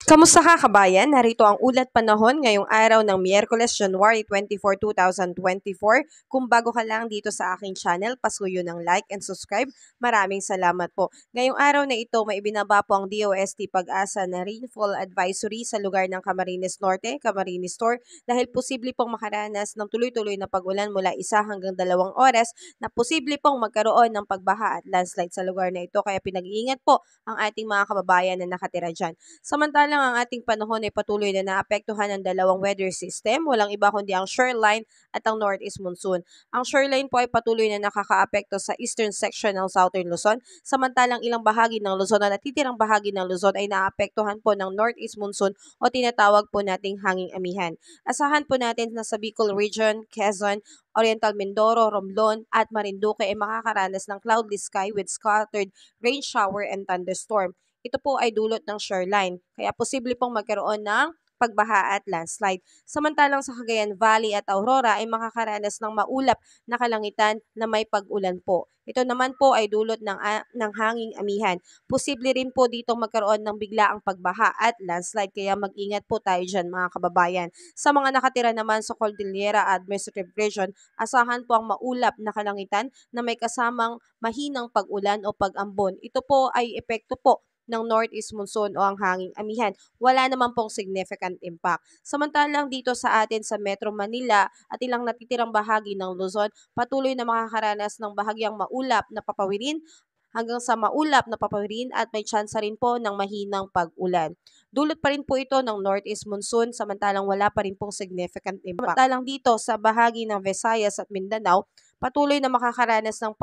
Kamusta ka kabayan? Narito ang ulat panahon ngayong araw ng Miyerkules, January 24, 2024. Kung bago ka lang dito sa aking channel, pasuyo ng like and subscribe. Maraming salamat po. Ngayong araw na ito, may ibinaba po ang DOST Pag-asa na rainfall advisory sa lugar ng Camarines Norte, Camarines Sur dahil posible pong makaranas ng tuloy-tuloy na pag-ulan mula 1 hanggang 2 oras na posible pong magkaroon ng pagbaha at landslide sa lugar na ito. Kaya pinag-iingat po ang ating mga kababayan na nakatira dyan. Samantalang ang ating panahon ay patuloy na naapektuhan ng dalawang weather system, walang iba kundi ang shoreline at ang northeast monsoon. Ang shoreline po ay patuloy na nakakaapekto sa eastern section ng southern Luzon, samantalang ilang bahagi ng Luzon at natitirang bahagi ng Luzon ay naapektuhan po ng northeast monsoon o tinatawag po nating hanging amihan. Asahan po natin na sa Bicol Region, Quezon, Oriental Mindoro, Romblon at Marinduque ay makakaranas ng cloudless sky with scattered rain shower and thunderstorm. Ito po ay dulot ng shoreline, kaya posible pong magkaroon ng pagbaha at landslide. Samantalang sa Cagayan Valley at Aurora ay makakaranas ng maulap na kalangitan na may pag-ulan po. Ito naman po ay dulot ng hanging amihan. Posible rin po dito magkaroon ng biglaang pagbaha at landslide, kaya mag-ingat po tayo dyan mga kababayan. Sa mga nakatira naman sa Cordillera Administrative Region, asahan po ang maulap na kalangitan na may kasamang mahinang pag-ulan o pag-ambon. Ito po ay epekto po ng northeast monsoon o ang hanging amihan. Wala naman pong significant impact. Samantalang dito sa atin sa Metro Manila at ilang natitirang bahagi ng Luzon, patuloy na makakaranas ng bahagyang maulap na papawirin hanggang sa maulap na papawirin at may tsansa rin po ng mahinang pag-ulan. Dulot pa rin po ito ng northeast monsoon samantalang wala pa rin pong significant impact. Samantalang dito sa bahagi ng Visayas at Mindanao, patuloy na makakaranas ng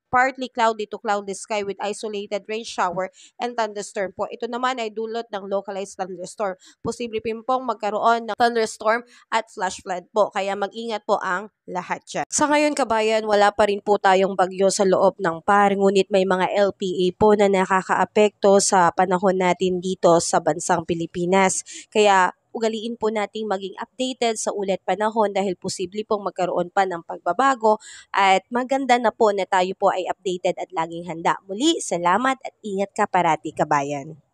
partly cloudy to cloudless sky with isolated rain shower and thunderstorm po. Ito naman ay dulot ng localized thunderstorm. Posible rin pong magkaroon ng thunderstorm at flash flood po. Kaya mag-ingat po ang lahat dyan. Sa ngayon kabayan, wala pa rin po tayong bagyo sa loob ng PAR, ngunit may mga LPA po na nakakaapekto sa panahon natin dito sa bansang Pilipinas. Kaya ugaliin po nating maging updated sa ulat panahon dahil posible pong magkaroon pa ng pagbabago at maganda na po na tayo po ay updated at laging handa. Muli, salamat at ingat ka parati kabayan.